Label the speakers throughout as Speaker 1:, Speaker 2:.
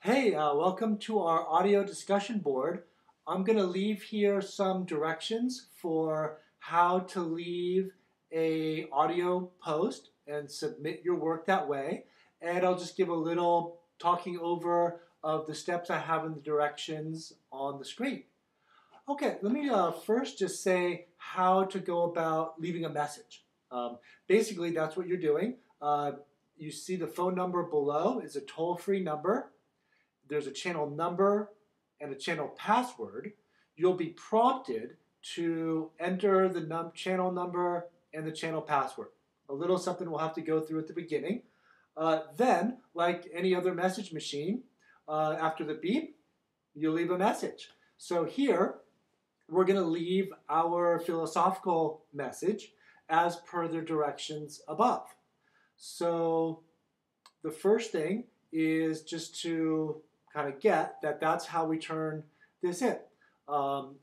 Speaker 1: Hey, welcome to our audio discussion board. I'm going to leave here some directions for how to leave a audio post and submit your work that way. And I'll just give a little talking over of the steps I have in the directions on the screen. Okay, let me first just say how to go about leaving a message. Basically, that's what you're doing. You see the phone number below is a toll-free number. There's a channel number and a channel password. You'll be prompted to enter the channel number and the channel password. A little something we'll have to go through at the beginning. Then, like any other message machine, after the beep, you leave a message. So here, we're going to leave our philosophical message as per the directions above. So the first thing is just to kind of get that that's how we turn this in.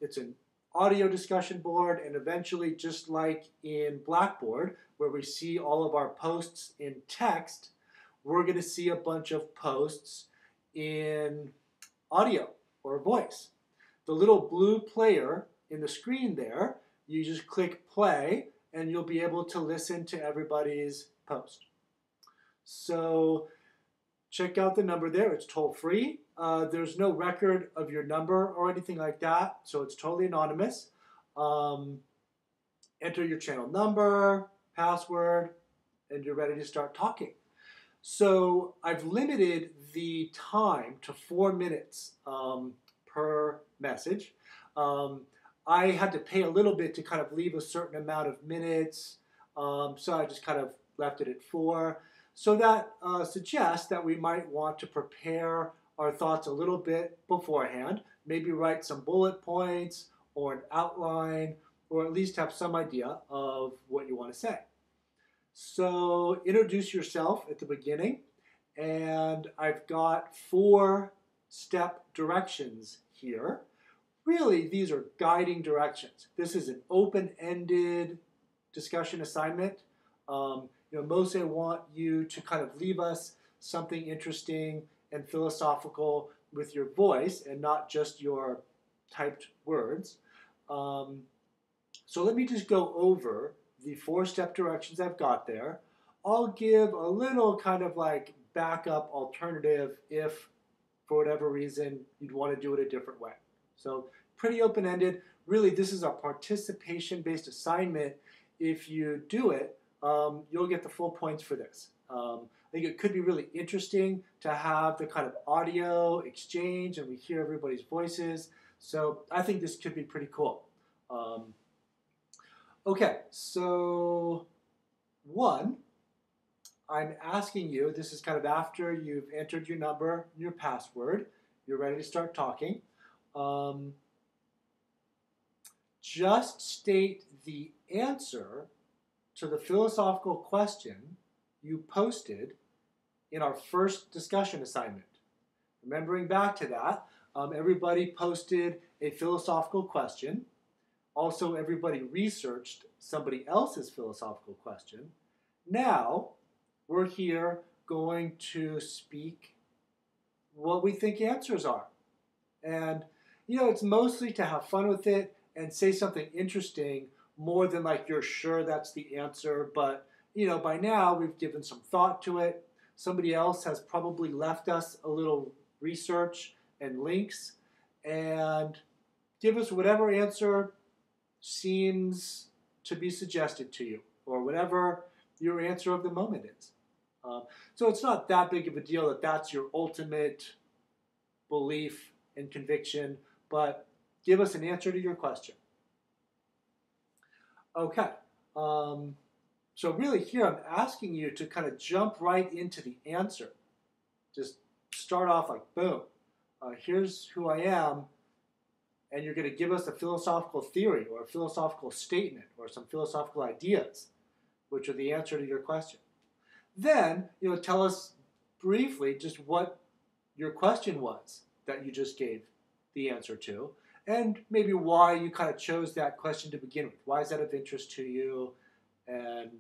Speaker 1: It's an audio discussion board, and eventually, just like in Blackboard, where we see all of our posts in text, we're going to see a bunch of posts in audio or voice. The little blue player in the screen there, you just click play, and you'll be able to listen to everybody's post. So check out the number there. It's toll-free. There's no record of your number or anything like that, so it's totally anonymous. Enter your channel number, password, and you're ready to start talking. So I've limited the time to 4 minutes per message. I had to pay a little bit to kind of leave a certain amount of minutes, so I just kind of left it at 4. So that suggests that we might want to prepare our thoughts a little bit beforehand, maybe write some bullet points or an outline, or at least have some idea of what you want to say. So introduce yourself at the beginning, and I've got 4-step directions here. Really, these are guiding directions. This is an open-ended discussion assignment. Mostly I want you to kind of leave us something interesting and philosophical with your voice and not just your typed words. So let me just go over the 4-step directions I've got there. I'll give a little kind of like backup alternative if, for whatever reason, you'd want to do it a different way. So pretty open-ended. Really, this is a participation-based assignment. If you do it, you'll get the full points for this. I think it could be really interesting to have the kind of audio exchange and we hear everybody's voices. So I think this could be pretty cool. Okay, so 1, I'm asking you, this is kind of after you've entered your number, your password, you're ready to start talking. Just state the answer to the philosophical question you posted in our first discussion assignment. Remembering back to that, everybody posted a philosophical question. Also, everybody researched somebody else's philosophical question. Now, we're here going to speak what we think answers are. And, it's mostly to have fun with it and say something interesting more than like you're sure that's the answer. But, by now we've given some thought to it. Somebody else has probably left us a little research and links. And give us whatever answer seems to be suggested to you, or whatever your answer of the moment is. So it's not that big of a deal that that's your ultimate belief and conviction, but give us an answer to your question. Okay, so really here I'm asking you to kind of jump right into the answer. Just start off like, boom, here's who I am, and you're going to give us a philosophical theory or a philosophical statement or some philosophical ideas, which are the answer to your question. Then, tell us briefly just what your question was that you just gave the answer to, and maybe why you kind of chose that question to begin with. Why is that of interest to you? And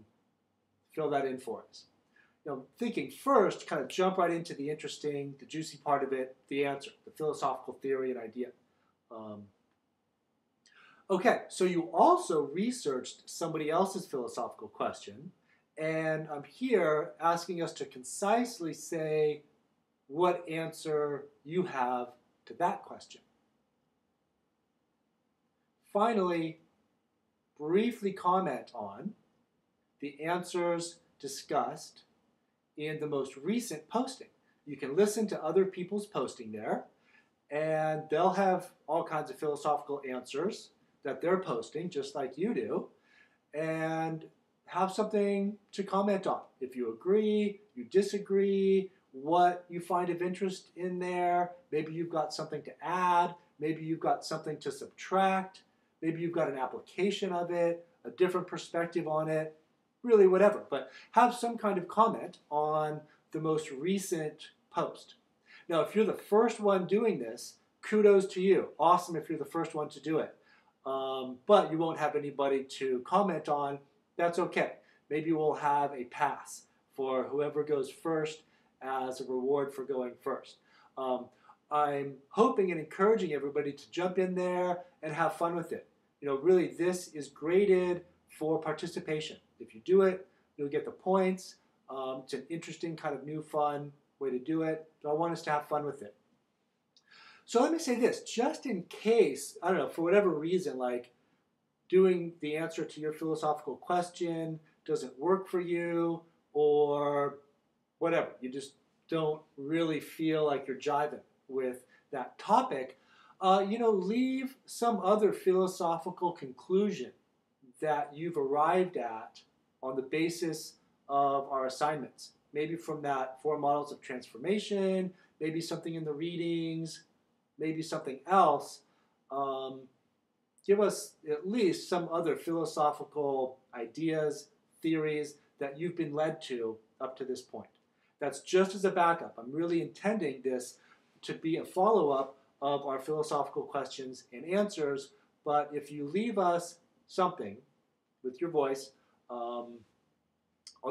Speaker 1: fill that in for us. thinking first, kind of jump right into the interesting, the juicy part of it, the answer, the philosophical theory and idea. Okay, so you also researched somebody else's philosophical question, and I'm here asking us to concisely say what answer you have to that question. Finally, briefly comment on the answers discussed in the most recent posting. You can listen to other people's posting there, and they'll have all kinds of philosophical answers that they're posting, just like you do, and have something to comment on. If you agree, you disagree, what you find of interest in there, maybe you've got something to add, maybe you've got something to subtract, maybe you've got an application of it, a different perspective on it, really whatever. But have some kind of comment on the most recent post. Now, if you're the first one doing this, kudos to you. Awesome if you're the first one to do it. But you won't have anybody to comment on. That's okay. Maybe we'll have a pass for whoever goes first as a reward for going first. I'm hoping and encouraging everybody to jump in there and have fun with it. Really, this is graded for participation. If you do it, you'll get the points. It's an interesting kind of new fun way to do it. So I want us to have fun with it. So let me say this, just in case, I don't know, for whatever reason, like doing the answer to your philosophical question doesn't work for you, or whatever, you just don't really feel like you're jiving with that topic, leave some other philosophical conclusion that you've arrived at on the basis of our assignments. Maybe from that 4 models of transformation, maybe something in the readings, maybe something else. Give us at least some other philosophical ideas, theories that you've been led to up to this point. That's just as a backup. I'm really intending this to be a follow-up of our philosophical questions and answers, but if you leave us something with your voice, I'll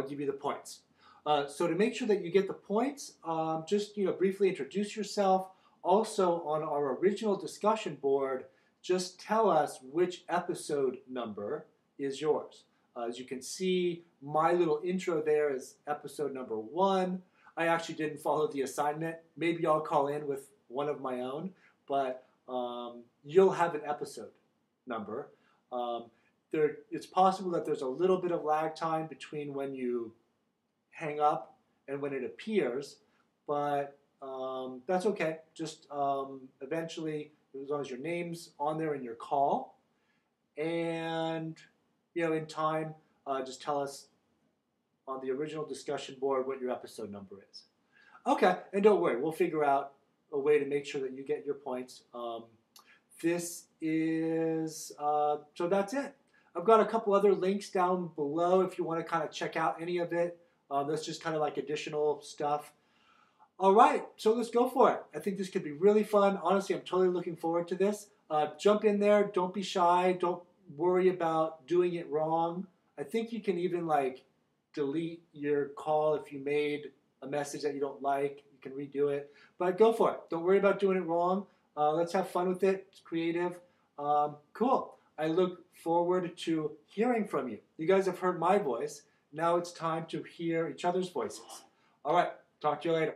Speaker 1: give you the points. So to make sure that you get the points, just briefly introduce yourself. Also on our original discussion board, just tell us which episode number is yours. As you can see, my little intro there is episode number 1. I actually didn't follow the assignment. Maybe I'll call in with one of my own, but you'll have an episode number. It's possible that there's a little bit of lag time between when you hang up and when it appears, but that's okay. Just eventually, as long as your name's on there in your call, and in time, just tell us on the original discussion board what your episode number is. Okay, and don't worry, we'll figure out a way to make sure that you get your points. This is, so that's it. I've got a couple other links down below if you want to kind of check out any of it. That's just kind of like additional stuff. All right, so let's go for it. I think this could be really fun. Honestly, I'm totally looking forward to this. Jump in there. Don't be shy. Don't worry about doing it wrong. I think you can even delete your call if you made a message that you don't like. You can redo it. But go for it. Don't worry about doing it wrong. Let's have fun with it. It's creative. Cool. I look forward to hearing from you. You guys have heard my voice. Now it's time to hear each other's voices. All right. Talk to you later.